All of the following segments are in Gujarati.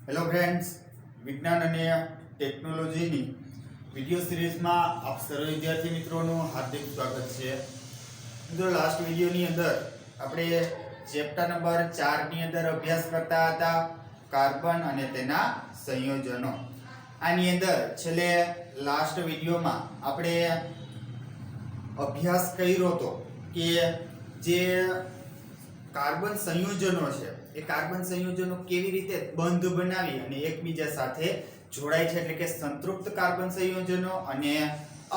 હેલો ફ્રેન્ડ્સ, વિજ્ઞાન અને ટેકનોલોજીની વિડિયો સિરીઝમાં આપ સર્વ વિદ્યાર્થી મિત્રોનું હાર્દિક સ્વાગત છે. મિત્રો, લાસ્ટ વિડિયોની અંદર આપણે ચેપ્ટર નંબર 4 ની અંદર અભ્યાસ કરતા હતા કાર્બન અને તેના સંયોજનો. આની અંદર છેલ્લે લાસ્ટ વિડિયોમાં આપણે અભ્યાસ કર્યો હતો કે જે કાર્બન સંયોજનો છે એ કાર્બન સંયોજનો કેવી રીતે બંધ બનાવી અને એકબીજા સાથે જોડાય છે, એટલે કે સંતૃપ્ત કાર્બન સંયોજનો અને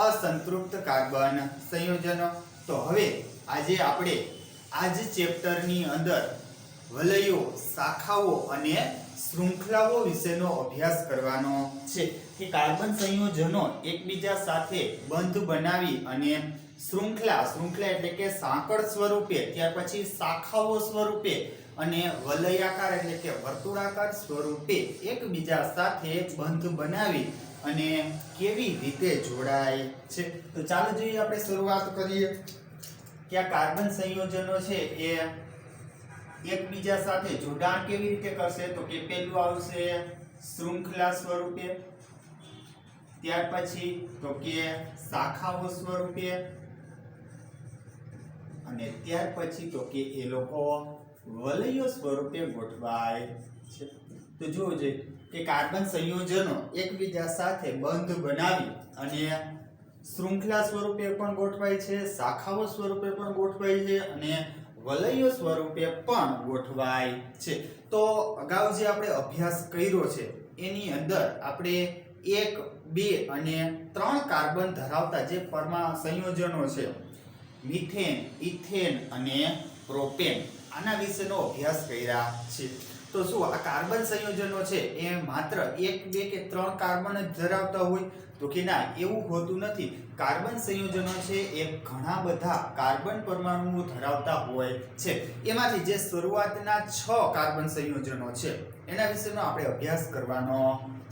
અસંતૃપ્ત કાર્બન સંયોજનો. તો હવે આજે આપણે આ જ ચેપ્ટરની અંદર વલયો, શાખાઓ અને શૃંખલાઓ વિશેનો અભ્યાસ કરવાનો છે કે કાર્બન સંયોજનો એકબીજા સાથે બંધ બનાવી અને શૃંખલા એટલે કે સાંકળ સ્વરૂપે, ત્યાર પછી શાખાઓ સ્વરૂપે અને વલયાકાર એટલે કે વર્તુળાકાર સ્વરૂપે એકબીજા સાથે બંધ બનાવી અને કેવી રીતે જોડાય છે. તો ચાલો જોઈએ, આપણે શરૂઆત કરીએ કે આ કાર્બન સંયોજનો છે એ એકબીજા સાથે જોડાણ કેવી રીતે કરશે. તો કે પહેલું આવશે શૃંખલા સ્વરૂપે, ત્યાર પછી તો કે શાખાઓ સ્વરૂપે અને ત્યાર પછી તો કે એ લોકો વલયો સ્વરૂપે ગોઠવાય છે. તો જોવો જોઈએ કે કાર્બન સંયોજનો એકબીજા સાથે બંધ બનાવી અને શૃંખલા સ્વરૂપે પણ ગોઠવાય છે, શાખાઓ સ્વરૂપે પણ ગોઠવાય છે અને વલયો સ્વરૂપે પણ ગોઠવાય છે. તો અગાઉ જે આપણે અભ્યાસ કર્યો છે એની અંદર આપણે 1, 2 અને 3 કાર્બન ધરાવતા જે સંયોજનો છે, મિથેન, ઇથેન અને પ્રોપેન, આના વિશેનો અભ્યાસ કર્યા છે. તો શું આ કાર્બન સંયોજનો છે એ માત્ર 1, 2 કે 3 કાર્બન જ ધરાવતા હોય? તો કે ના, એવું હોતું નથી. કાર્બન સંયોજનો છે એ ઘણા બધા કાર્બન પરમાણુઓ ધરાવતા હોય છે. એમાંથી જે શરૂઆતના 6 કાર્બન સંયોજનો છે એના વિશેનો આપણે અભ્યાસ કરવાનો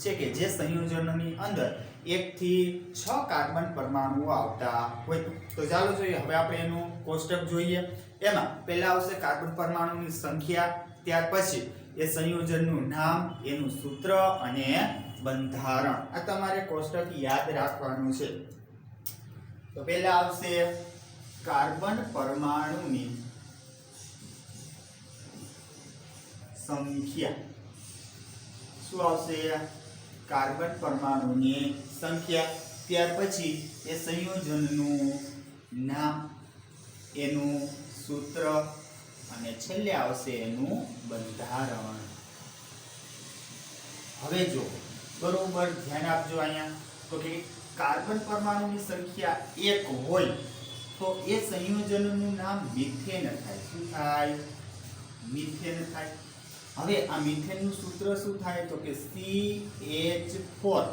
છે કે જે સંયોજનોની અંદર 1 થી 6 કાર્બન પરમાણુઓ આવતા હોય. તો ચાલો જોઈએ, હવે આપણે એનું કોષ્ટક જોઈએ. એમાં પહેલા આવશે કાર્બન પરમાણુની સંખ્યા, ત્યાર પછી એ સંયોજનનું નામ, એનું સૂત્ર અને બંધારણ. આ તમારે કોષ્ટક યાદ રાખવાનું છે. તો પહેલા આવશે કાર્બન પરમાણુની સંખ્યા. શું આવશે? કાર્બન પરમાણુની સંખ્યા, ત્યાર પછી એ સંયોજનનું નામ, એનું સૂત્ર અને છેલ્લે આવશે એનું બંધારણ. હવે જો બરોબર ધ્યાન આપજો અહીંયા, તો કે કાર્બન પરમાણુની સંખ્યા 1 હોય તો એ સંયોજનનું નામ મિથેન થાય. શું થાય? મિથેન થાય. હવે આ મિથેનનું સૂત્ર શું થાય? તો કે CH4.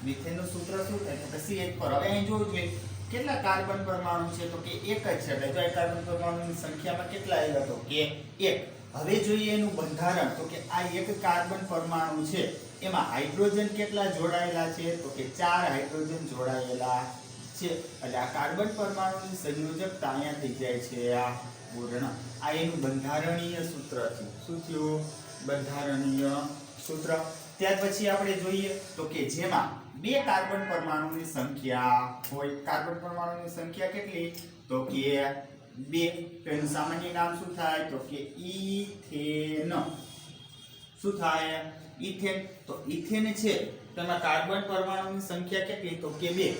મિથેનનું સૂત્ર શું થાય? તો કે CH4. હવે અહીં જોવું જોઈએ કેટલા કાર્બન પરમાણુ છે, તો કે 1 જ છે. એટલે જો આ કાર્બન પરમાણુની સંખ્યામાં કેટલા આવ્યા? તો કે 1. હવે જોઈએ એનું બંધારણ. તો કે આ એક કાર્બન પરમાણુ છે એમાં હાઇડ્રોજન કેટલા જોડાયેલા છે? તો કે 4 હાઇડ્રોજન જોડાયેલા છે. એટલે આ કાર્બન પરમાણુની સંયોજકતા અહીંયા થઈ જાય છે આ પૂર્ણ. આ એનું બંધારણીય સૂત્ર છે. શું થયું? બંધારણીય સૂત્ર. ત્યાર પછી આપણે જોઈએ તો કે જેમાં 2 કાર્બન પરમાણુની સંખ્યા હોય. કાર્બન પરમાણુની સંખ્યા કેટલી? તો કે 2. તો એનું સામાન્ય નામ શું થાય? તો કે ઇથેન. શું થાય? ઇથેન. તો ઇથેન છે તેમાં કાર્બન પરમાણુની સંખ્યા કેટલી? તો કે 2.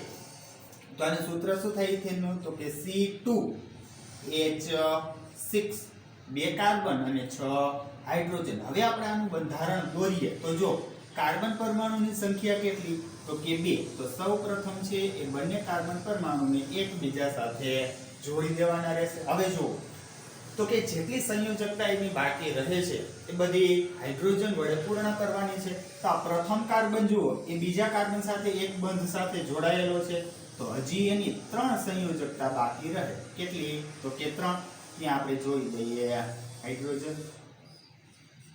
તો આનું સૂત્ર શું થાય ઇથેનનું? તો કે C2H6. 2 કાર્બન અને 6 હાઇડ્રોજન. હવે આપણે આનું બંધારણ દોરીએ તો જો કાર્બન પરમાણુની સંખ્યા કેટલી? તો કે 2. તો સૌપ્રથમ છે એ બંને કાર્બન પરમાણુને એકબીજા સાથે જોડી દેવાના રહેશે. હવે જો તો કે જેટલી સંયોજકતા એની બાકી રહે છે એ બધી હાઇડ્રોજન વડે પૂર્ણ કરવાની છે. તો આ પ્રથમ કાર્બન જુઓ એ બીજા કાર્બન સાથે એક બંધ સાથે જોડાયેલો છે, તો હજી એની 3 સંયોજકતા બાકી રહે. કેટલી? તો કે 3. ત્યાં આપણે જોઈ લઈએ હાઇડ્રોજન.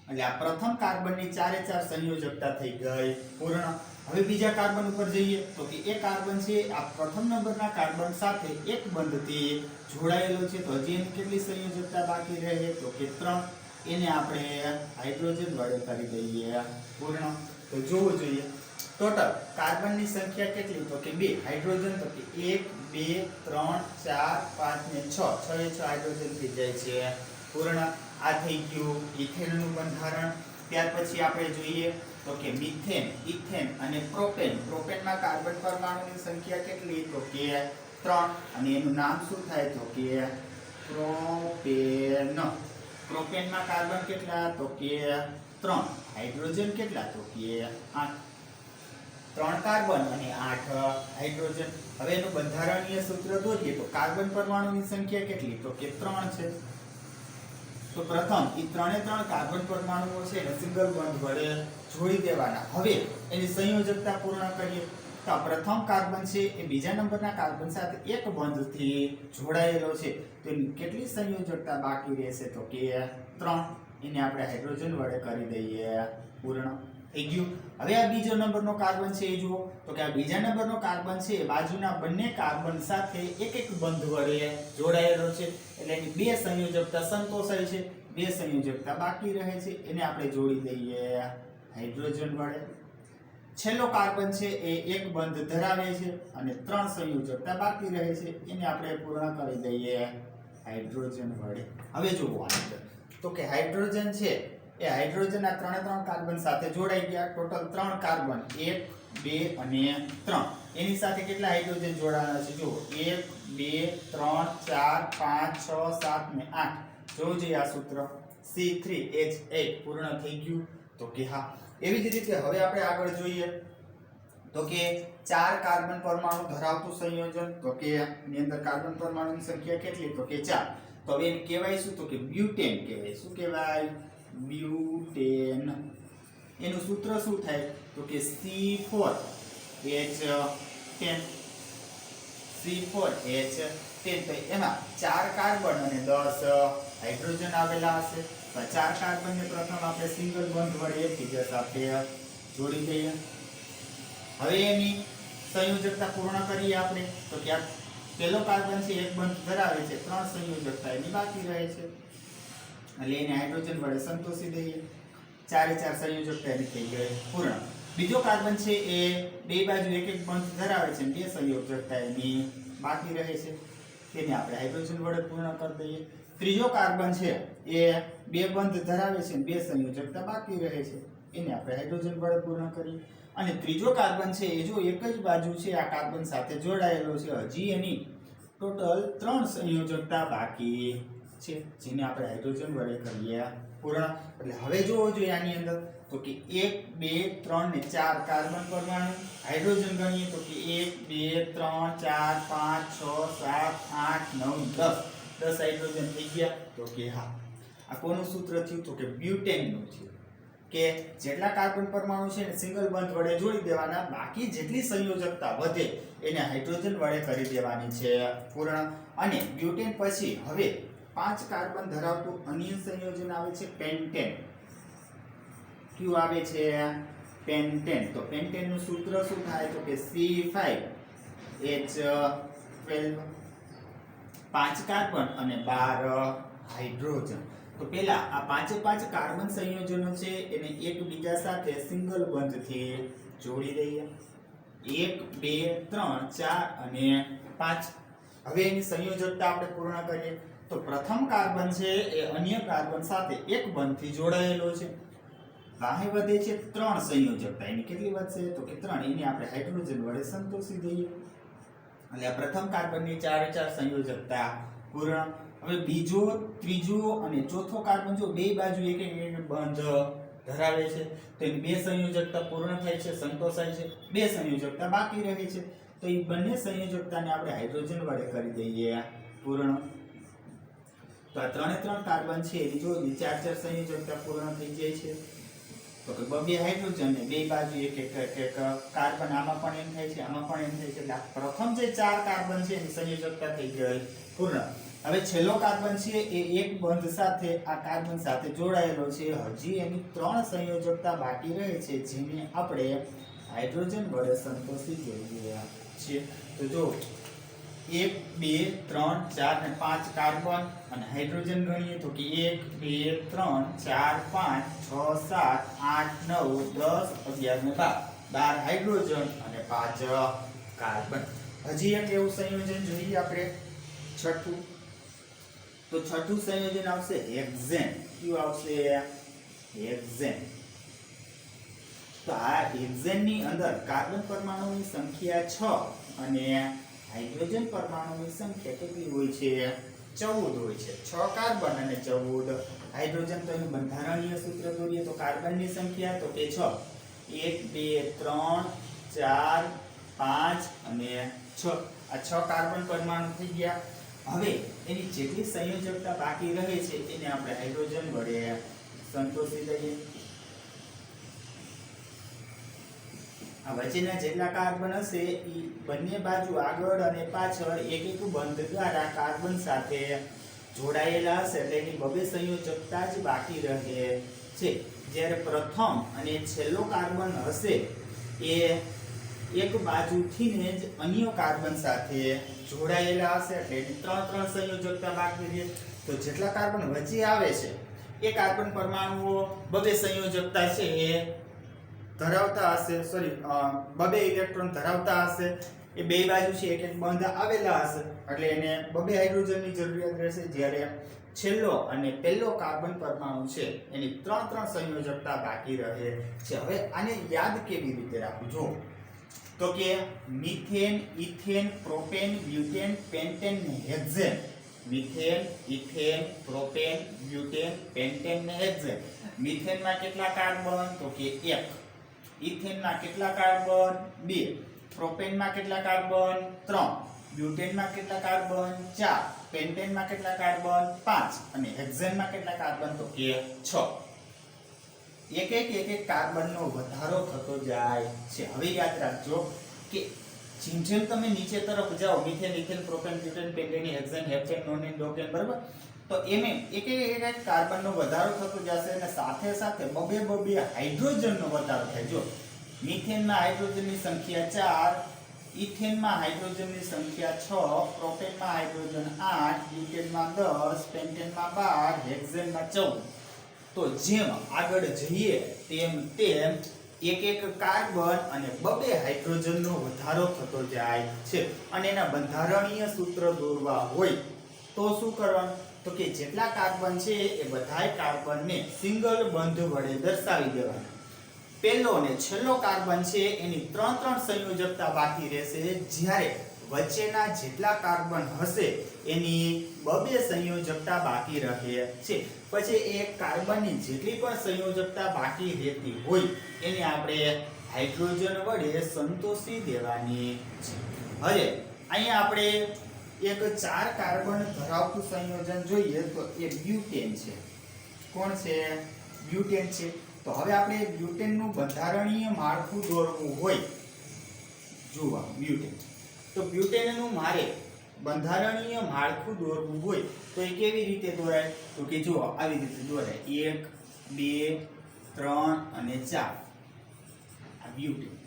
એટલે આ પ્રથમ કાર્બનની 4 સંયોજકતા થઈ ગઈ પૂર્ણ. હવે બીજા કાર્બન ઉપર જઈએ તો કે એ કાર્બન છે આ પ્રથમ નંબરના કાર્બન સાથે એક બંધથી જોડાયેલો છે, તો હજી એની કેટલી સંયોજકતા બાકી રહે? તો કે 3. એને આપણે હાઇડ્રોજન વડે કરી દઈએ પૂર્ણ. તો જોવું જોઈએ ટોટલ કાર્બનની સંખ્યા કેટલી, તો કે 2. હાઇડ્રોજન તો કે 1 2 3 4 5 ને 6 6 એ 6 હાઇડ્રોજન થઈ જાય છે પૂર્ણ. આ થઈ ગયું ઇથેનનું બંધારણ. ત્યાર પછી આપણે જોઈએ તો કે મિથેન, ઇથેન અને પ્રોપેન. પ્રોપેનમાં કાર્બન પરમાણુની સંખ્યા કેટલી, તો કે 3 અને એનું નામ શું થાય, તો કે પ્રોપેન. પ્રોપેનમાં કાર્બન કેટલા, તો કે 3. હાઇડ્રોજન કેટલા, તો કે 8. 3 કાર્બન અને 8 હાઇડ્રોજન. હવે એનું બંધારણીય સૂત્ર દોરીએ તો કાર્બન પરમાણુની સંખ્યા કેટલી, તો કે 3 છે. તો પ્રથમ એ 3 કાર્બન પરમાણુઓ છે એને સિંગલ બોન્ડ વડે જોડી દેવાના. હવે એની સંયોજકતા પૂર્ણ કરીએ તો પ્રથમ કાર્બન છે એ બીજા નંબરના કાર્બન સાથે એક બોન્ડથી જોડાયેલો છે, તો એની કેટલી સંયોજકતા બાકી રહેશે, તો કે 3. એને આપણે હાઇડ્રોજન વડે કરી દઈએ પૂર્ણ. થઈ ગયું. હવે આ બીજો નંબરનો કાર્બન છે એ જુઓ તો કે આ બીજા નંબરનો કાર્બન છે બાજુના બંને કાર્બન સાથે એક બંધ વડે જોડાયેલો છે, એટલે એની 2 સંયોજકતા સંતોષાય છે. 2 સંયોજકતા બાકી રહે છે, એને આપણે જોડી દઈએ હાઇડ્રોજન વડે. છેલ્લો કાર્બન છે એ એક બંધ ધરાવે છે અને 3 સંયોજકતા બાકી રહે છે, એને આપણે પૂર્ણ કરી દઈએ હાઇડ્રોજન વડે. હવે જુઓ તો કે હાઇડ્રોજન છે એ હાઇડ્રોજન આ 3 કાર્બન સાથે જોડાઈ ગયા. ટોટલ 3 કાર્બન 1 2 અને 3. એની સાથે કેટલા હાઇડ્રોજન જોડાણા છે, જુઓ 1 2 3 4 5 6 7 ને 8. જોવું જોઈએ આ સૂત્ર C3H8 પૂર્ણ થઈ ગયું, તો કે હા. એવી જ રીતે હવે આપણે આગળ જોઈએ તો કે 4 કાર્બન પરમાણુ ધરાવતું સંયોજન, તો કે એની અંદર કાર્બન પરમાણુની સંખ્યા કેટલી, તો કે 4. તો હવે એને કહેવાય શું, તો કે બ્યુટેન કહેવાય. શું કહેવાય, બ્યુટેન. એનું સૂત્ર શું થાય, તો કે C4H10. C4H10. તો એમાં 4 કાર્બન અને 10 હાઇડ્રોજન આવેલા હશે. તો 4 કાર્બનને પ્રથમ આપણે સિંગલ બોન્ડ વડે એકબીજા સાથે જોડી દઈએ. હવે એની સંયોજકતા પૂર્ણ કરીએ આપણે તો કે આ પહેલો કાર્બન છે એક બંધ ધરાવે છે, 3 સંયોજકતા એની બાકી રહે છે, એટલે એને હાઇડ્રોજન વડે સંતોષી દઈએ. 4 એ 4 સંયોજકતા એની થઈ ગઈ પૂર્ણ. બીજો કાર્બન છે એ બે બાજુ એક બંધ ધરાવે છે, 2 સંયોજકતા એની બાકી રહે છે, તેને આપણે હાઇડ્રોજન વડે પૂર્ણ કરી દઈએ. ત્રીજો કાર્બન છે એ 2 બંધ ધરાવે છે અને 2 સંયોજકતા બાકી રહે છે, એને આપણે હાઇડ્રોજન વડે પૂર્ણ કરીએ. અને ત્રીજો કાર્બન છે એ જો એક જ બાજુ છે આ કાર્બન સાથે જોડાયેલો છે, હજી એની ટોટલ 3 સંયોજકતા બાકી છે, જેને આપણે હાઇડ્રોજન વડે કરીએ પૂર્ણ. એટલે હવે જોવો જોઈએ આની અંદર તો કે 1 2 3 ને 4 કાર્બન પરમાણુ. હાઇડ્રોજન ગણીએ તો કે 1 2 3 4 5 6 7 8 9 10. 10 હાઇડ્રોજન થઈ ગયા, તો કે હા. આ કોનું સૂત્ર થયું, તો કે બ્યુટેનનું થયું. કે જેટલા કાર્બન પરમાણુ છે ને સિંગલ બંધ વડે જોડી દેવાના, બાકી જેટલી સંયોજકતા વધે એને હાઇડ્રોજન વડે કરી દેવાની છે પૂર્ણ. અને બ્યુટેન પછી હવે 5 કાર્બન ધરાવતું અન્ય સંયોજન આવે છે પેન્ટેન. કયું આવે છે, પેન્ટેન. તો પેન્ટેનનું સૂત્ર શું થાય, તો કે C5H12. 5 કાર્બન અને 12 હાઇડ્રોજન. તો પહેલા આ 5 કાર્બન સંયોજનો છે એને એકબીજા સાથે સિંગલ બંધથી જોડી દઈએ. 1 2 3 4 અને 5. હવે એની સંયોજકતા આપણે પૂર્ણ કરીએ તો પ્રથમ કાર્બન છે એ અન્ય કાર્બન સાથે એક બંધથી જોડાયેલો છે. વાહે વધે છે 3 સંયોજકતા. એની કેટલી વધશે, તો કે 3. એની આપણે હાઇડ્રોજન વડે સંતોષી દઈએ. એટલે આ પ્રથમ કાર્બનની 4 સંયોજકતા પૂર્ણ. હવે બીજો, ત્રીજો અને ચોથો કાર્બન જો બે બાજુ એક બંધ ધરાવે છે, તો એની 2 સંયોજકતા પૂર્ણ થાય છે, સંતોષાય છે. 2 સંયોજકતા બાકી રહે છે, તો એ બંને સંયોજકતાને આપણે હાઇડ્રોજન વડે કરી દઈએ પૂર્ણ. તો આ 3 કાર્બન છે એની જો 4 સંયોજકતા પૂર્ણ થઈ જાય છે. તો કે 2 હાઇડ્રોજન ને બે બાજુ એક કાર્બન, આમાં પણ એમ થાય છે, આમાં પણ એમ થાય છે. એટલે પ્રથમ જે 4 કાર્બન છે એની સંયોજકતા થઈ ગઈ પૂર્ણ. હવે છેલ્લો કાર્બન છે એ એક બંધ સાથે આ કાર્બન સાથે જોડાયેલો છે, હજી એની 3 સંયોજકતા બાકી રહે છે, જેને આપણે હાઇડ્રોજન વડે સંતોષી જોઈએ છે. તો જો 1 2 3 4 અને 5 કાર્બન અને હાઇડ્રોજન ગણીએ તો કે 1 2 3 4 5 6 7 8 9 10 11 ને 12 હાઇડ્રોજન અને 5 કાર્બન. હજી એક એવું સંયોજન જોઈએ આપણે છઠ્ઠું. તો છઠ્ઠું સંયોજન આવશે હેક્ઝેન. કયું આવશે? હેક્ઝેન. તો આ હેક્ઝેન ની અંદર કાર્બન પરમાણુની સંખ્યા 6 અને હાઇડ્રોજન પરમાણુની સંખ્યા કેટલી હોય છે? 14 હોય છે. 6 કાર્બન અને 14 હાઇડ્રોજન. તો એનું બંધારણીય સૂત્ર દોરીએ તો કાર્બનની સંખ્યા તો કે 6. 1 2 3 4 5 અને 6. આ 6 કાર્બન પરમાણુ થઈ ગયા. હવે એની જેટલી સંયોજકતા બાકી રહે છે એને આપણે હાઇડ્રોજન વડે સંતોષી દઈએ. આ વચ્ચેના જેટલા કાર્બન હશે એ બંને બાજુ આગળ અને પાછળ એક એક બંધ દ્વારા કાર્બન સાથે જોડાયેલા હશે એટલે એની બબે સંયોજકતા જ બાકી રહે છે. જ્યારે પ્રથમ અને છેલ્લો કાર્બન હશે એ એક બાજુથી ને જ અન્ય કાર્બન સાથે જોડાયેલા હશે એટલે એની ત્રણ સંયોજકતા બાકી રહે. તો જેટલા કાર્બન વચ્ચે આવે છે એ કાર્બન પરમાણુઓ બબે સંયોજકતા છે એ ધરાવતા હશે, બબે ઇલેક્ટ્રોન ધરાવતા હશે. એ બે બાજુ છે એક એક બંધ આવેલા હશે એટલે એને બબે હાઇડ્રોજનની જરૂરિયાત રહેશે. જ્યારે છેલ્લો અને પહેલો કાર્બન પરમાણુ છે એની ત્રણ સંયોજકતા બાકી રહે છે. હવે આને યાદ કેવી રીતે રાખવું? જો તો કે methane, ethane, propane, butane, pentane ને hexane. Methane, ethane, propane, butane, pentane ને હેક્ઝેન. મિથેનમાં કેટલા કાર્બન? તો કે 1. ઇથેનમાં કેટલા કાર્બન? 2. પ્રોપેનમાં કેટલા કાર્બન? 3. બ્યુટેનમાં કેટલા કાર્બન? 4. પેન્ટેનમાં કેટલા કાર્બન? 5. અને હેક્ઝેનમાં કેટલા કાર્બન? તો કે 6. એક એક કાર્બનનો વધારો થતો જાય છે. હવે યાદ રાખજો કે જેમ જેમ તમે નીચે તરફ જાઓ methane, ethane, propane, butane, pentane, hexane, heptane, nonane, decane, બરાબર, તો એમ એક એક કાર્બનનો વધારો થતો જશે અને સાથે સાથે બબે હાઇડ્રોજનનો વધારો થાય. જો મિથેનમાં હાઇડ્રોજનની સંખ્યા 4, ઇથેનમાં હાઇડ્રોજનની સંખ્યા 6, પ્રોપેનમાં હાઇડ્રોજન 8, બ્યુટેનમાં 10, પેન્ટેનમાં 12, હેક્ઝેનમાં 14. તો જેમ આગળ જઈએ તેમ તેમ એક એક કાર્બન અને બબે હાઇડ્રોજનનો વધારો થતો જાય છે. અને એના બંધારણીય સૂત્ર દોરવા હોય તો શું કરવાનું? તો કે જેટલા કાર્બન છે એ બધાય કાર્બનને સિંગલ બંધ વડે દર્શાવી દેવાના. પહેલો અને છેલ્લો કાર્બન છે એની ત્રણ સંયોજકતા બાકી રહેશે. જ્યારે વચ્ચેના જેટલા કાર્બન હશે એની બબે સંયોજકતા બાકી રહે છે. પછી એક કાર્બનની જેટલી પણ સંયોજકતા બાકી રહેતી હોય એને આપણે હાઇડ્રોજન વડે સંતોષી દેવાની છે. હવે અહીંયા આપણે એક 4 કાર્બન ધરાવતું સંયોજન જોઈએ તો એ બ્યુટેન છે. કોણ છે? બ્યુટેન છે. તો હવે આપણે બ્યુટેનનું બંધારણીય માળખું દોરવું હોય, જુઓ બ્યુટેન, તો બ્યુટેનનું મારે બંધારણીય માળખું દોરવું હોય તો એ કેવી રીતે દોરાય? તો કે જુઓ આવી રીતે દોરાય. 1 2 3 અને 4. આ બ્યુટેન.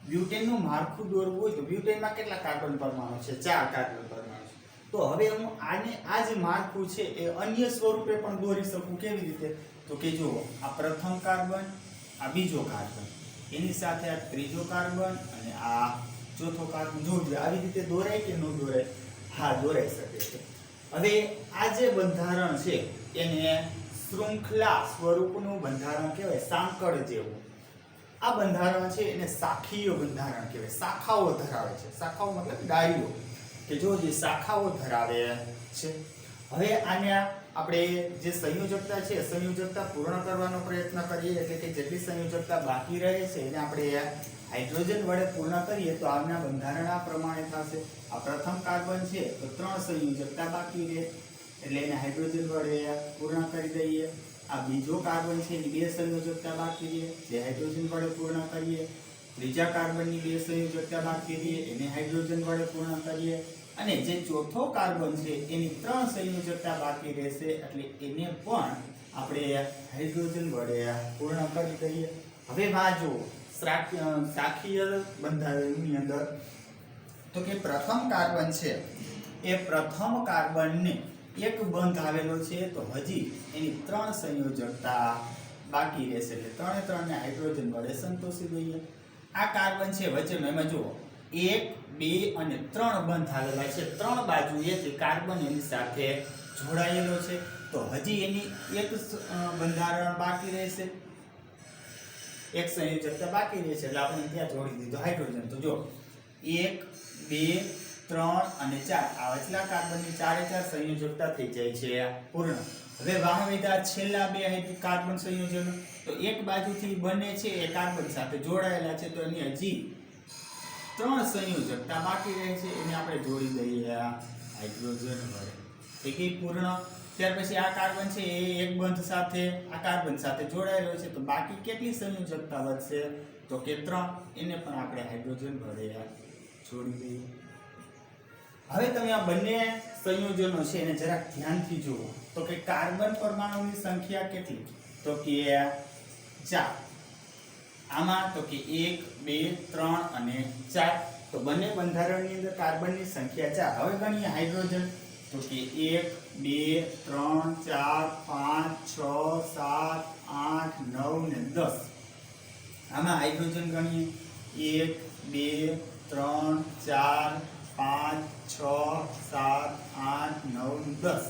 બ્યુટેનનું માળખું દોરવું હોય તો બ્યુટેનમાં કેટલા કાર્બન પરમાણુ છે? 4 કાર્બન પરમાણુ છે. તો હવે હું આને આ જે માળખું છે એ અન્ય સ્વરૂપે પણ દોરી શકું. કેવી રીતે? તો કે જુઓ આ પ્રથમ કાર્બન, આ બીજો કાર્બન, એની સાથે આ ત્રીજો કાર્બન અને આ ચોથો કાર્બન. જોજો આવી રીતે દોરાય કે ન દોરાય? હા, દોરાઈ શકે છે. હવે આ જે બંધારણ છે એને શૃંખલા સ્વરૂપનું બંધારણ કહેવાય, સાંકળ જેવું. આ બંધારણ છે એને શાખીય બંધારણ કહેવાય. શાખાઓ ધરાવે છે. શાખાઓ મતલબ ડાળીઓ, કે જો જે શાખાઓ ધરાવે છે. હવે આને આપણે જે સંયોજકતા છે સંયોજકતા પૂર્ણ કરવાનો પ્રયત્ન કરીએ, એટલે કે જેટલી સંયોજકતા બાકી રહે છે એને આપણે હાઇડ્રોજન વડે પૂર્ણ કરીએ તો આના બંધારણ આ પ્રમાણે થશે. આ પ્રથમ કાર્બન છે તો 3 સંયોજકતા બાકી રહે એટલે એને હાઇડ્રોજન વડે પૂર્ણ કરી દઈએ. આ બીજો કાર્બન છે એની 2 સંયોજકતા બાકી રહે જે હાઇડ્રોજન વડે પૂર્ણ કરીએ. ત્રીજા કાર્બનની 2 સંયોજકતા બાકી રહે એને હાઇડ્રોજન વડે પૂર્ણ કરીએ. અને જે ચોથો કાર્બન છે એની 3 સંયોજકતા બાકી રહેશે એટલે એને પણ આપણે હાઇડ્રોજન વડે પૂર્ણ કરી દઈએ. હવે વાંચો શાખીય બંધારણની અંદર તો કે પ્રથમ કાર્બન છે એ પ્રથમ કાર્બનને એક બંધ આવેલો છે, તો હજી એની 3 સંયોજકતા બાકી રહેશે, એટલે 3 ને હાઇડ્રોજન વડે સંતોષી દઈએ. આ કાર્બન છે વચ્ચેનો, એમાં જુઓ 1 2 અને 3 બંધ આવેલા છે, 3 બાજુએથી કાર્બન એની સાથે જોડાયેલો છે, તો હજી એની એક બંધારણ બાકી રહેશે, એક સંયોજકતા બાકી રહેશે, એટલે આપણે ત્યાં જોડી દીધો હાઇડ્રોજન. તો જો 1 2 3 અને 4 આ વચલા કાર્બનની 4 સંયોજકતા થઈ જાય છે પૂર્ણ. હવે વાહવિધા છેલ્લા 2 કાર્બન સંયોજનો, તો એક બાજુથી બને છે એ કાર્બન સાથે જોડાયેલા છે, તો એની હજી 3 સંયોજકતા બાકી રહે છે, એને આપણે જોડી દઈએ હાઇડ્રોજન વડે. થઈ ગઈ પૂર્ણ. ત્યાર પછી આ કાર્બન છે એ એક બંધ સાથે આ કાર્બન સાથે જોડાયેલો છે, તો બાકી કેટલી સંયોજકતા વધશે? તો કે 3, એને પણ આપણે હાઇડ્રોજન વડે જોડી દઈએ. હવે તમે આ બંને સંયોજનો છે એને જરાક ધ્યાનથી જુઓ, તો કે કાર્બન પરમાણુની સંખ્યા કેટલી? તો કે 4. આમાં તો કે 1 2 3 અને 4, તો બંને બંધારણની અંદર કાર્બનની સંખ્યા 4. હવે ગણીએ હાઇડ્રોજન, તો કે 1 2 3 4 5 6 7 8 9 ને 10. આમાં હાઇડ્રોજન ગણીએ 1 2 3 4 5 6 7 8 9 10.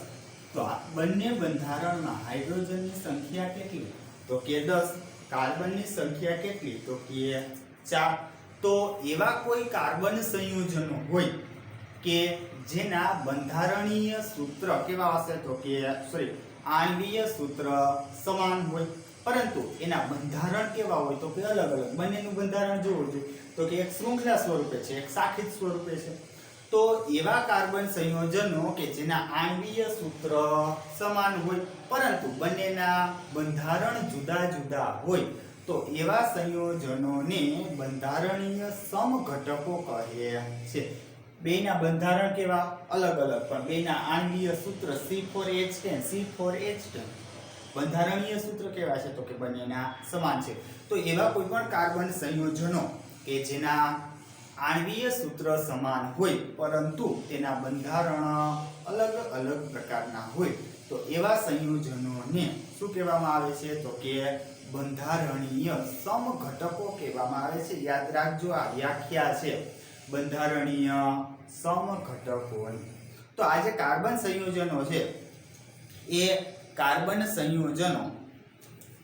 તો આ બંને બંધારણમાં હાઇડ્રોજનની સંખ્યા કેટલી? તો કે 10. કાર્બનની સંખ્યા કેટલી? તો કે 4. તો એવા કોઈ કાર્બન સંયોજનો હોય કે જેના બંધારણીય સૂત્ર કેવા હશે? તો કે આણ્વીય સૂત્ર સમાન હોય, પરંતુ એના બંધારણ કેવા હોય? તો કે અલગ અલગ. બંનેનું બંધારણ જોવું જોઈએ, તો કે એક શૃંખલા સ્વરૂપે છે, એક શાખિત સ્વરૂપે છે. તો એવા કાર્બન સંયોજનો કે જેના આણ્વીય સૂત્ર સમાન હોય પરંતુ બંનેના બંધારણ જુદા જુદા હોય, તો એવા સંયોજનોને બંધારણીય સમઘટકો કહે છે. બેના બંધારણ કેવા? અલગ અલગ, પણ બેના આણ્વીય સૂત્ર C4H10 C4H10 બંધારણીય સૂત્ર કેવા છે? તો કે બંનેના સમાન છે. તો એવા કોઈ પણ કાર્બન સંયોજનો કે જેના આણ્વીય સૂત્ર સમાન હોય પરંતુ તેના બંધારણ અલગ અલગ પ્રકારના હોય, તો એવા સંયોજનોને શું કહેવામાં આવે છે? તો કે બંધારણીય સમઘટકો કહેવામાં આવે છે. યાદ રાખજો, આ વ્યાખ્યા છે બંધારણીય સમઘટકોની. તો આ જે કાર્બન સંયોજનો છે એ કાર્બન સંયોજનો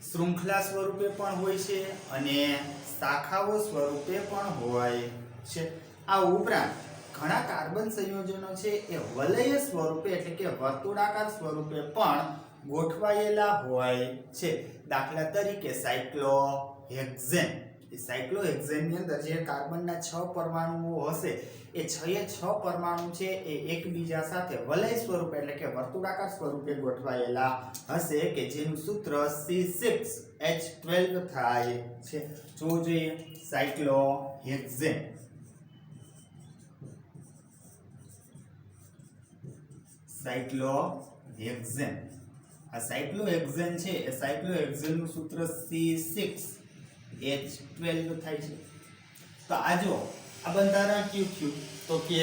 શૃંખલા સ્વરૂપે પણ હોય છે અને શાખાઓ સ્વરૂપે પણ હોય છે. આ ઉપરાંત ઘણા કાર્બન સંયોજનો છે એ વલય સ્વરૂપે એટલે કે વર્તુળાકાર સ્વરૂપે પણ ગોઠવાયેલા હોય છે. દાખલા તરીકે સાયક્લોહેક્સેન. એ સાયક્લોહેક્સેનની અંદર જે કાર્બનના 6 પરમાણુઓ હશે એ 6 પરમાણુ છે એ એકબીજા સાથે વલય સ્વરૂપે એટલે કે વર્તુળાકાર સ્વરૂપે ગોઠવાયેલા હશે કે જેનું સૂત્ર C6H12 થાય છે. જોવું જોઈએ સાયક્લોહેક્સેન. સાયક્લોહેક્સેન, આ સાયક્લોહેક્સેન છે એ સાયક્લોહેક્સેનનું સૂત્ર C6H12 થાય છે. તો આ જો આ બંધારણ કયું થયું? તો કે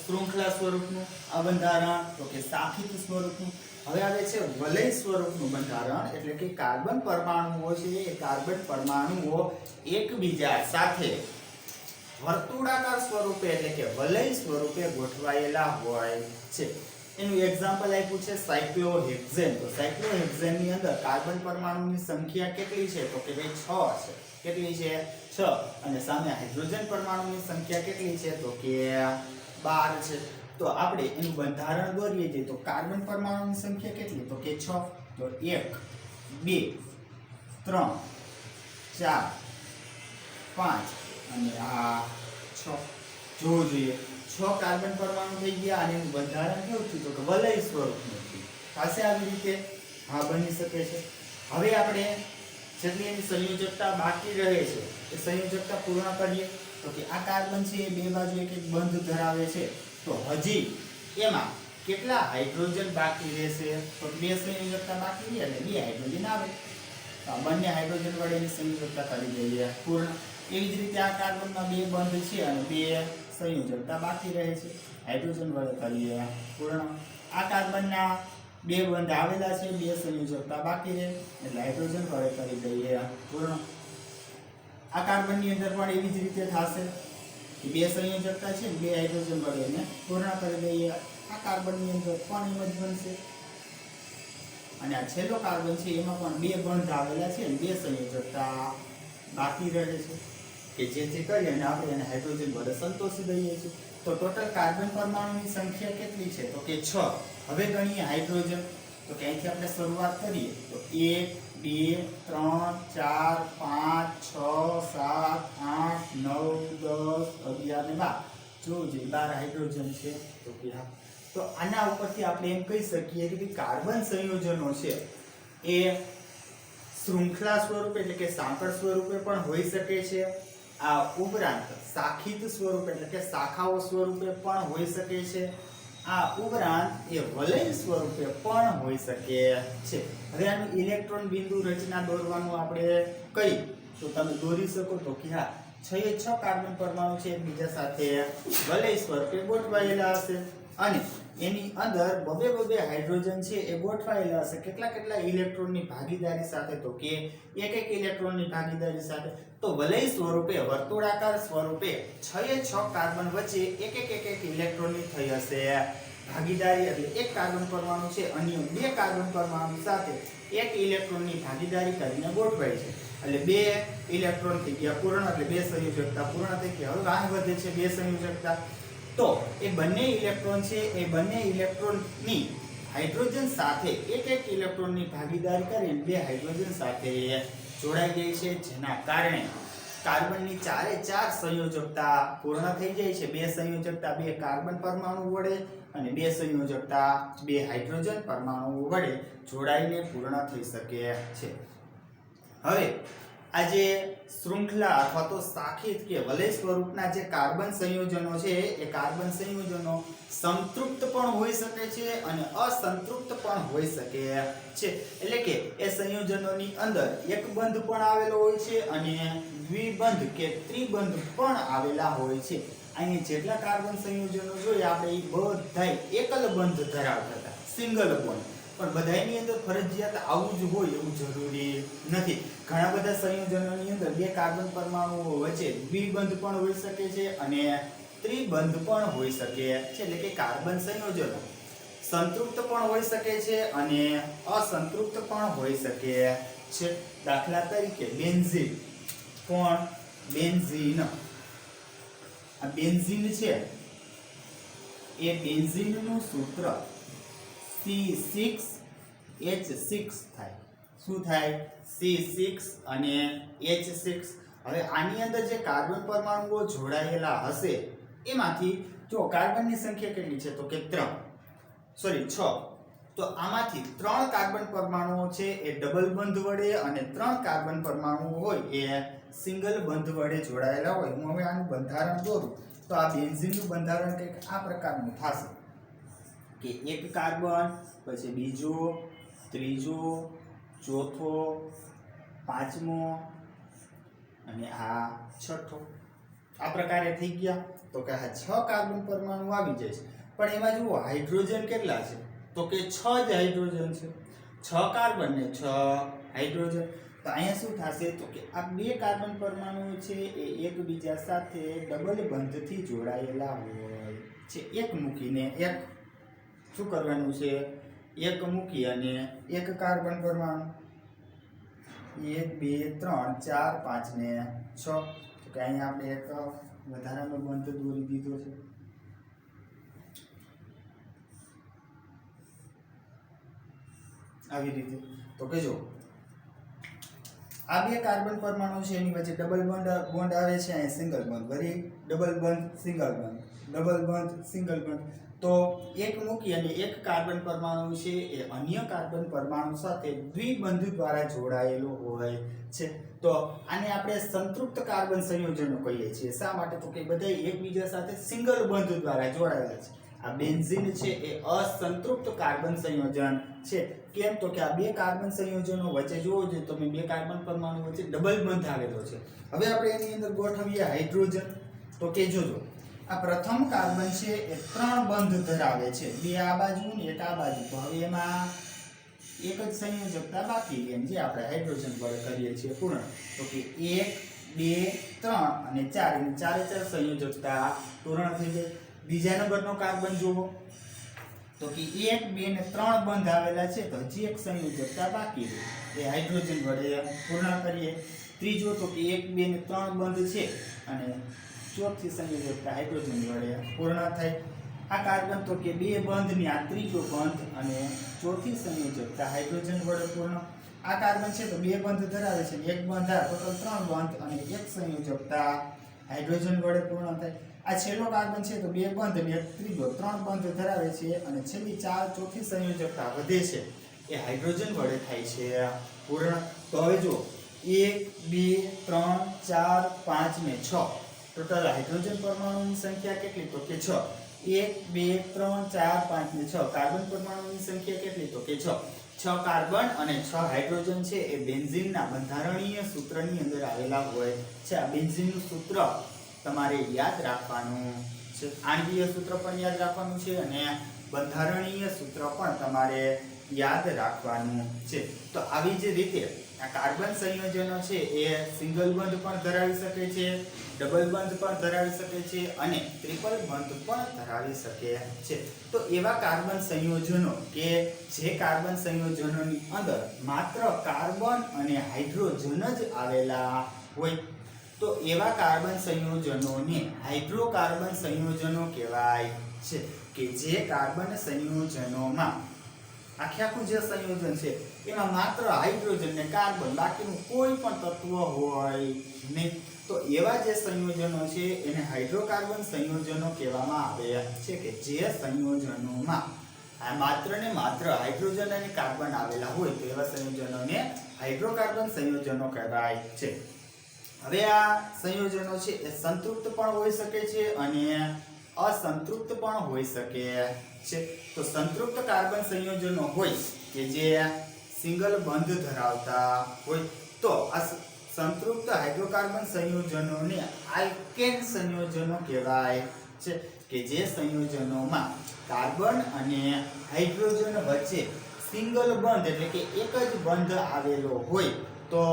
શૃંખલા સ્વરૂપનું. આ બંધારણ તો કે શાખિત સ્વરૂપનું. હવે આવે છે વલય સ્વરૂપનું બંધારણ, એટલે કે કાર્બન પરમાણુઓ છે એ કાર્બન પરમાણુઓ એકબીજા સાથે વર્તુળાકાર સ્વરૂપે એટલે કે વલય સ્વરૂપે ગોઠવાયેલા હોય છે. એનું એક્ઝામ્પલ આપ્યું છે સાયક્લોહેક્સેન. તો સાયક્લોહેક્સેનની અંદર કાર્બન પરમાણુની સંખ્યા કેટલી છે? તો કે ભાઈ 6 છે. કેટલી છે? 6. અને સામે હાઇડ્રોજન પરમાણુની સંખ્યા કેટલી છે? તો કે 12 છે. તો આપણે એનું બંધારણ દોરીએ છીએ તો કાર્બન પરમાણુની સંખ્યા કેટલી? તો કે 6. તો 1 2 3 4 5 અને આ 6. જોવું જોઈએ 6 કાર્બન પરમાણુ થઈ ગયા અને એનું બંધારણ કેવું થયું? તો કે વલય સ્વરૂપનું થયું. પાસે આવી રીતે હા બની શકે છે. હવે આપણે જેટલી એની સંયોજકતા બાકી રહે છે એ સંયોજકતા પૂર્ણ કરીએ. તો કે આ કાર્બન છે એ બે બાજુ એક એક બંધ ધરાવે છે, તો હજી એમાં કેટલા હાઇડ્રોજન બાકી રહેશે? તો બે સંયોજકતા બાકી રહે એટલે 2 હાઇડ્રોજન આવે. તો બંને હાઇડ્રોજન વડે એની સંયોજકતા કરી દઈએ પૂર્ણ. એવી જ રીતે આ કાર્બનમાં 2 બંધ છે અને 2 સંયોજકતા બાકી રહે છે, હાઇડ્રોજન વડે કરીએ પૂર્ણ. આ કાર્બનના 2 બંધ આવેલા છે, 2 સંયોજકતા બાકી રહે એટલે હાઇડ્રોજન વડે કરી દઈએ પૂર્ણ. આ કાર્બનની અંદર પણ એવી જ રીતે થશે કે 2 સંયોજકતા છે, 2 હાઇડ્રોજન વડે એને પૂર્ણ કરી દઈએ. આ કાર્બનની અંદર પણ એમ જ બનશે અને આ છેલ્લો કાર્બન છે એમાં પણ 2 બંધ આવેલા છે અને 2 સંયોજકતા બાકી રહે છે કે જેથી કરીને આપણે એને હાઇડ્રોજન વડે સંતોષી દઈએ છીએ. તો ટોટલ કાર્બન પરમાણુની સંખ્યા કેટલી છે? તો કે 6. હવે ગણીએ હાઇડ્રોજન. તો કે અહીંથી આપણે શરૂઆત કરીએ તો 1 2 3 4 5 6 7 8 9 10 11 ને 12. જો જે 12 હાઇડ્રોજન છે. તો કે હા, તો આના ઉપરથી આપણે એમ કહી શકીએ કે કાર્બન સંયોજનો છે એ શૃંખલા સ્વરૂપે એટલે કે સાંકળ સ્વરૂપે પણ હોઈ શકે છે. આ ઉપરાંત શાખિત સ્વરૂપે એટલે કે શાખાઓ સ્વરૂપે પણ હોઈ શકે છે. આ ઉપરાંત એ વલય સ્વરૂપે પણ હોઈ શકે છે. હવે આનું ઇલેક્ટ્રોન બિંદુ રચના દોરવાનું આપણે કહી તો તમે દોરી શકો. તો કે હા, 6 કાર્બન પરમાણુ છે એકબીજા સાથે વલય સ્વરૂપે ગોઠવાયેલા હશે અને એની અંદર બબે હાઇડ્રોજન છે એ ગોઠવાયેલા હશે. કેટલા ઇલેક્ટ્રોનની ભાગીદારી સાથે? તો કે એક ઇલેક્ટ્રોનની ભાગીદારી સાથે. તો વલય સ્વરૂપે વર્તુળાકાર સ્વરૂપે 6 કાર્બન વચ્ચે એક ઇલેક્ટ્રોનની થઈ હશે ભાગીદારી. એટલે એક કાર્બન પરમાણુ છે અન્ય 2 કાર્બન પરમાણુ સાથે એક ઇલેક્ટ્રોનની ભાગીદારી કરીને ગોઠવાય છે. એટલે 2 ઇલેક્ટ્રોન થઈ ગયા પૂર્ણ, એટલે 2 સંયોજકતા પૂર્ણ થઈ ગયા. હવે આગળ વધે છે 2 સંયોજકતા. તો એ બંને ઇલેક્ટ્રોન છે એ બંને ઇલેક્ટ્રોનની હાઇડ્રોજન સાથે એક ઇલેક્ટ્રોનની ભાગીદારી કરીને 2 હાઇડ્રોજન સાથે જોડાઈ જાય છે, જેના કારણે કાર્બનની 4 સંયોજકતા પૂર્ણ થઈ જાય છે. 2 સંયોજકતા 2 કાર્બન પરમાણુ વડે અને 2 સંયોજકતા 2 હાઇડ્રોજન પરમાણુ વડે જોડાઈને પૂર્ણ થઈ શકે છે. હવે આ જે શૃંખલા અથવા તો શાખિત કે વલય સ્વરૂપના જે કાર્બન સંયોજનો છે એ કાર્બન સંયોજનો સંતૃપ્ત પણ હોઈ શકે છે અને અસંતૃપ્ત પણ હોઈ શકે છે. એટલે કે એ સંયોજનોની અંદર એક બંધ પણ આવેલો હોય છે અને દ્વિબંધ કે ત્રિબંધ પણ આવેલા હોય છે. અહીં જેટલા કાર્બન સંયોજનો જોઈએ આપણે એ બધાય એકલ બંધ ધરાવતા હતા, સિંગલ બોન્ડ. પણ બધાની અંદર ફરજિયાત આવું જ હોય એવું જરૂરી નથી. ઘણા બધા સંયોજનોની અંદર 2 કાર્બન પરમાણુઓ વચ્ચે દ્વિબંધ પણ હોઈ શકે છે અને ત્રિબંધ પણ હોઈ શકે છે. એટલે કે કાર્બન સંયોજનો સંતૃપ્ત પણ હોઈ શકે છે અને અસંતૃપ્ત પણ હોઈ શકે છે. દાખલા તરીકે બેન્ઝીન. કોણ? બેન્ઝીન. આ બેન્ઝીન છે એ બેન્ઝીનનું સૂત્ર C6H6 થાય. શું થાય? C6 અને H6. હવે આની અંદર જે કાર્બન પરમાણુઓ જોડાયેલા હશે એમાંથી જો કાર્બનની સંખ્યા કેટલી છે? તો કે 6. તો આમાંથી 3 કાર્બન પરમાણુઓ છે એ ડબલ બંધ વડે અને 3 કાર્બન પરમાણુઓ હોય એ સિંગલ બંધ વડે જોડાયેલા હોય. હું હવે આનું બંધારણ દોરું તો આ બેન્ઝીનનું બંધારણ કંઈક આ પ્રકારનું થશે કે એક કાર્બન, પછી બીજો, ત્રીજો, ચોથો, પાંચમો અને આ છઠ્ઠો. આ પ્રકારે થઈ ગયા. તો કે આ 6 કાર્બન પરમાણુ આવી જાય છે. પણ એમાં જુઓ હાઇડ્રોજન કેટલા છે? તો કે 6 જ હાઇડ્રોજન છે. 6 કાર્બન ને 6 હાઇડ્રોજન. તો અહીંયા શું થશે? તો કે આ 2 કાર્બન પરમાણુ છે એ એકબીજા સાથે ડબલ બંધથી જોડાયેલા હોય છે. એક મૂકીને એક શું કરવાનું છે? એક મૂકી અને એક કાર્બન પરમાણુ 1 2 3 4 5 ને 6. તો કે અહીંયા આપણે એક વધારાનો બંધ દોરી દીધો છે. આવી રીતે. તો કે જો આ 2 કાર્બન પરમાણુ છે એની વચ્ચે ડબલ બોન્ડ આવે છે, અહીં સિંગલ બોન્ડ, વળી ડબલ બંધ, સિંગલ બંધ, ડબલ બંધ, સિંગલ બંધ. તો એક મૂકી અને એક કાર્બન પરમાણુ છે એ અન્ય કાર્બન પરમાણુ સાથે દ્વિબંધ દ્વારા જોડાયેલો હોય છે. તો આને આપણે સંતૃપ્ત કાર્બન સંયોજનો કહીએ છીએ. શા માટે? તો કે બધા એકબીજા સાથે સિંગલ બંધ દ્વારા જોડાયેલા છે. આ બેન્ઝીન છે એ અસંતૃપ્ત કાર્બન સંયોજન છે. કેમ? તો કે આ 2 કાર્બન સંયોજનો વચ્ચે જોવો જોઈએ તમે 2 કાર્બન પરમાણુ વચ્ચે ડબલ બંધ આવેલો છે. હવે આપણે એની અંદર ગોઠવીએ હાઇડ્રોજન. તો કે જોજો આ પ્રથમ કાર્બન છે એ 3 બંધ ધરાવે છે, 2 આ બાજુ ને 1 આ બાજુ. તો હવે એમાં એક જ સંયોજકતા બાકી છે, જે આપણે હાઇડ્રોજન વડે કરીએ છીએ પૂર્ણ. તો કે 1 2 3 અને 4, એની ચારે ચાર સંયોજકતા પૂર્ણ થઈ જાય. બીજા નંબરનો કાર્બન જુઓ તો કે 1 2 ને 3 બંધ આવેલા છે, તો હજી એક સંયોજકતા બાકી છે, એ હાઇડ્રોજન વડે પૂર્ણ કરીએ. ત્રીજો તો કે 1 2 ને 3 બંધ છે અને ચોથી સંયોજકતા હાઇડ્રોજન વડે પૂર્ણ થાય. આ કાર્બન તો કે 2 બંધ ની આ ત્રીજો બંધ અને ચોથી સંયોજકતા હાઇડ્રોજન વડે પૂર્ણ. આ કાર્બન છે તો 2 બંધ ધરાવે છે, એક બંધ આ ટોટલ 3 બંધ અને એક સંયોજકતા હાઇડ્રોજન વડે પૂર્ણ થાય. આ છેલ્લો કાર્બન છે તો 2 બંધ અને એક ત્રીજો 3 બંધ ધરાવે છે અને છેલ્લી ચોથી સંયોજકતા વધે છે, એ હાઇડ્રોજન વડે થાય છે પૂર્ણ. તો હવે જો 1 2 3 4 5 ને 6 ટોટલ હાઇડ્રોજન પરમાણુની સંખ્યા કેટલી? તો કે 6. 1 2 3 4 5 ને 6 કાર્બન પરમાણુની સંખ્યા કેટલી? તો કે 6. 6 કાર્બન અને 6 હાઇડ્રોજન છે એ બેન્ઝીનના બંધારણીય સૂત્રની અંદર આવેલા હોય છે. આ બેન્ઝીનનું સૂત્ર તમારે યાદ રાખવાનું છે. આણ્વીય સૂત્ર પણ યાદ રાખવાનું છે અને બંધારણીય સૂત્ર પણ તમારે યાદ રાખવાનું છે. તો આવી જ રીતે આ કાર્બન સંયોજનો છે એ સિંગલ બંધ પણ ધરાવી શકે છે, ડબલ બંધ પણ ધરાવી શકે છે અને ટ્રિપલ બંધ પણ ધરાવી શકે છે. તો એવા કાર્બન સંયોજનો કે જે કાર્બન સંયોજનોની અંદર માત્ર કાર્બન અને હાઇડ્રોજન જ આવેલા હોય, તો એવા કાર્બન સંયોજનોને હાઇડ્રોકાર્બન સંયોજનો કહેવાય છે. કે જે કાર્બન સંયોજનોમાં આખું જે સંયોજન છે એમાં માત્ર હાઇડ્રોજન ને કાર્બન, બાકીનું કોઈ પણ તત્વ હોય નહીં, તો એવા જે સંયોજનો છે એને હાઇડ્રોકાર્બન સંયોજનો કહેવામાં આવે છે. કે જે સંયોજનોમાં માત્ર ને માત્ર હાઇડ્રોજન અને કાર્બન આવેલા હોય, તો એવા સંયોજનોને હાઇડ્રોકાર્બન સંયોજનો કહેવાય છે. હવે આ સંયોજનો છે એ સંતૃપ્ત પણ હોઈ શકે છે અને અસંતૃપ્ત પણ હોઈ શકે છે. તો સંતૃપ્ત કાર્બન સંયોજનો હોય કે જે સિંગલ બંધ ધરાવતા હોય, તો આ સંતૃપ્ત હાઇડ્રોકાર્બન સંયોજનોને આલ્કેન સંયોજનો કહેવાય છે. કે જે સંયોજનોમાં કાર્બન અને હાઇડ્રોજન વચ્ચે સિંગલ બંધ એટલે કે એક જ બંધ આવેલો હોય, તો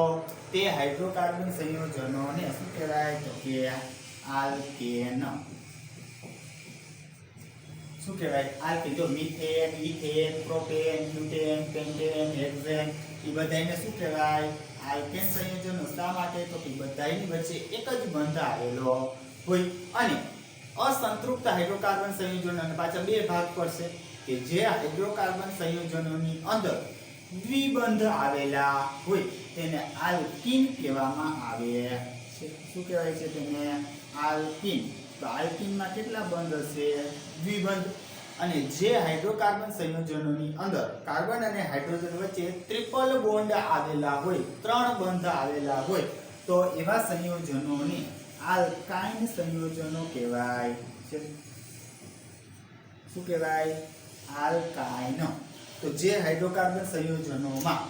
તે હાઇડ્રોકાર્બન સંયોજનોને શું કહેવાય? તો કે આલ્કેન. શું કહેવાય? આલ્કેન. જો methane, ethane, propane, butane, pentane, hexane, એ બધાને શું કહેવાય? આલ્કેન સંયોજનો. શા માટે? તો કે બધાની વચ્ચે એક જ બંધ આવેલો હોય. અને અસંતૃપ્ત હાઇડ્રોકાર્બન સંયોજનોને પાછા બે ભાગ પડશે, કે જે હાઇડ્રોકાર્બન સંયોજનોની અંદર દ્વિબંધ આવેલા હોય તેને આલ્કીન કહેવામાં આવે છે. શું કહેવાય છે તેને? આલ્કીન. તો આલ્કીનમાં કેટલા બંધ હશે? દ્વિબંધ. અને જે હાઇડ્રોકાર્બન સંયોજનોની અંદર કાર્બન અને હાઇડ્રોજન વચ્ચે ટ્રિપલ બોન્ડ આવેલા હોય, 3 બંધ આવેલા હોય, તો એવા સંયોજનોને આલ્કાઇન સંયોજનો કહેવાય છે. શું કહેવાય? આલ્કાઇન. તો જે હાઇડ્રોકાર્બન સંયોજનોમાં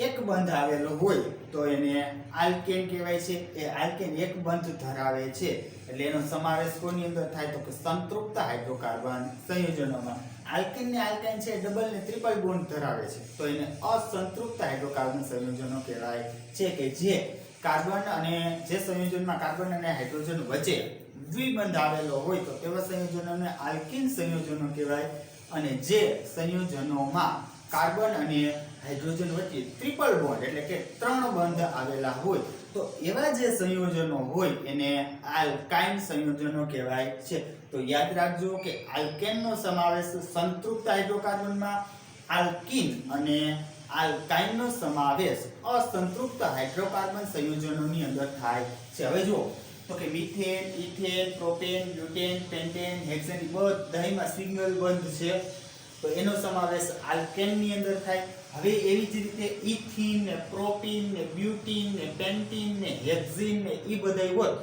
એક બંધ આવેલો હોય તો એને આલ્કેન કહેવાય છે. એ આલ્કેન એક બંધ ધરાવે છે એટલે એનો સમાવેશ કોની અંદર થાય? તો કે સંતૃપ્ત હાઇડ્રોકાર્બન સંયોજનોમાં. આલ્કેન ને આલ્કાઇન છે ડબલ ને ટ્રિપલ બોન્ડ ધરાવે છે, તો એને અસંતૃપ્ત હાઇડ્રોકાર્બન સંયોજનો કહેવાય છે. કે જે કાર્બન અને જે સંયોજનમાં કાર્બન અને હાઇડ્રોજન વચ્ચે દ્વિબંધ આવેલો હોય, તો તેવા સંયોજનોને આલ્કીન સંયોજનો કહેવાય. અને જે સંયોજનોમાં કાર્બન અને હાઇડ્રોજન વચ્ચે ટ્રિપલ બોન્ડ એટલે કે 3 બંધ આવેલા હોય, તો એવા જે સંયોજનો હોય એને આલ્કાઇન સંયોજનો કહેવાય છે. તો યાદ રાખજો કે આલ્કેનનો સમાવેશ સંતૃપ્ત હાઇડ્રોકાર્બનમાં, આલ્કીન અને આલ્કાઇનનો સમાવેશ અસંતૃપ્ત હાઇડ્રોકાર્બન સંયોજનોની અંદર થાય છે. હવે જો તો કે methane, ethane, propane, butane, pentane, hexane બધામાં સિંગલ બંધ છે, તો એનો સમાવેશ આલ્કેનની અંદર થાય. હવે એવી જ રીતે ઇથીન ને પ્રોપીન ને બ્યુટીન ને પેન્ટીન ને હેક્ઝીન ને એ બધાય હોત,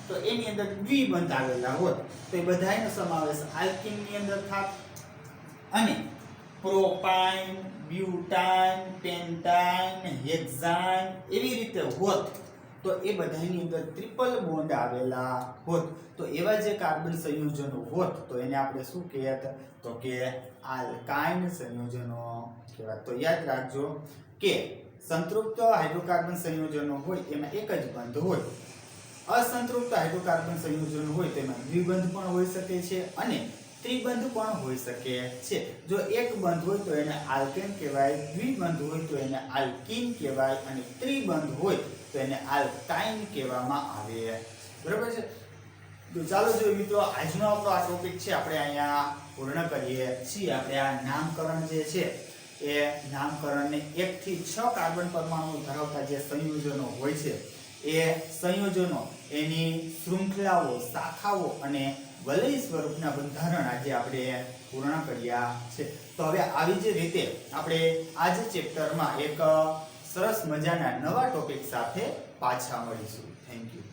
તો એની અંદર દ્વિબંધ આવેલા હોત, તો એ બધાનો સમાવેશ આલ્કીનની અંદર થાય. અને પ્રોપાઇન, બ્યુટાઇન, પેન્ટાઇન, હેક્ઝાઇન એવી રીતે હોત, તો એ બધાની અંદર ટ્રિપલ બોન્ડ આવેલા હોત તો એવા જે કાર્બન સંયોજનો હોત તો એને આપણે શું કહેત તો કે આલ્કાઇન સંયોજનો કહેવાય. તો યાદ રાખજો કે સંતૃપ્ત હાઇડ્રોકાર્બન સંયોજનો હોય એમાં એક જ બંધ હોય, અસંતૃપ્ત હાઇડ્રોકાર્બન સંયોજનો હોય તેમાં દ્વિબંધ પણ હોઈ શકે છે અને ત્રિબંધ પણ હોઈ શકે છે. જો એક બંધ હોય તો એને આલ્કેન કહેવાય, દ્વિબંધ હોય તો એને આલ્કીન કહેવાય અને ત્રિબંધ હોય તો એને આલ્કાઇન કહેવામાં આવે. બરાબર છે. તો ચાલો જોઈએ મિત્રો, આજનો આપણો આ ટોપિક છે આપણે અહીંયા પૂર્ણ કરીએ છીએ. આપણે આ નામકરણ જે છે એ નામકરણને 1 થી 6 કાર્બન પરમાણુ ધરાવતા જે સંયોજનો હોય છે એ સંયોજનો, એની શૃંખલાઓ, શાખાઓ અને વલય સ્વરૂપના બંધારણ આજે આપણે પૂર્ણ કર્યા છે. તો હવે આવી જ રીતે આપણે આ જ ચેપ્ટરમાં એક સરસ મજાના નવા ટોપિક સાથે પાછા મળીશું. Thank you.